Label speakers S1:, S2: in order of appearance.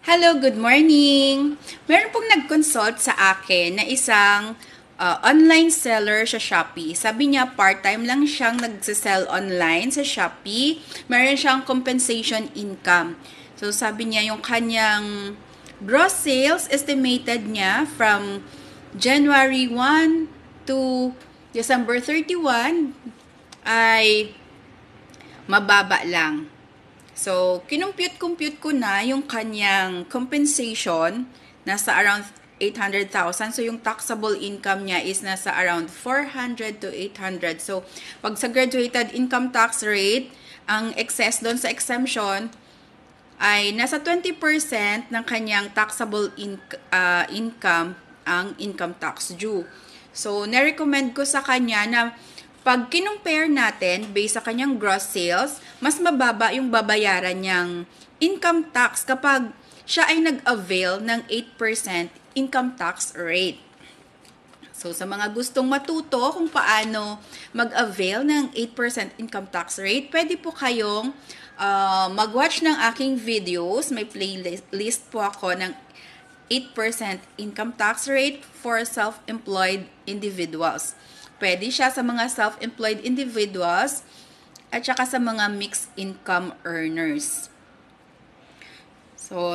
S1: Hello, good morning! Meron pong nag-consult sa akin na isang online seller sa Shopee. Sabi niya part-time lang siyang nagsisell online sa Shopee. Meron siyang compensation income. So sabi niya yung kanyang gross sales estimated niya from January 1 to December 31 ay mababa lang. So, kinumpute ko na yung kanyang compensation nasa around 800,000. So, yung taxable income niya is nasa around 400 to 800. So, pag sa graduated income tax rate, ang excess doon sa exemption ay nasa 20% ng kanyang taxable income ang income tax due. So, na-recommend ko sa kanya na pag kinumpare natin based sa kanyang gross sales, mas mababa yung babayaran niyang income tax kapag siya ay nag-avail ng 8% income tax rate. So, sa mga gustong matuto kung paano mag-avail ng 8% income tax rate, pwede po kayong mag-watch ng aking videos. May playlist po ako ng 8% income tax rate for self-employed individuals. Pwede siya sa mga self-employed individuals at saka sa mga mixed income earners. So,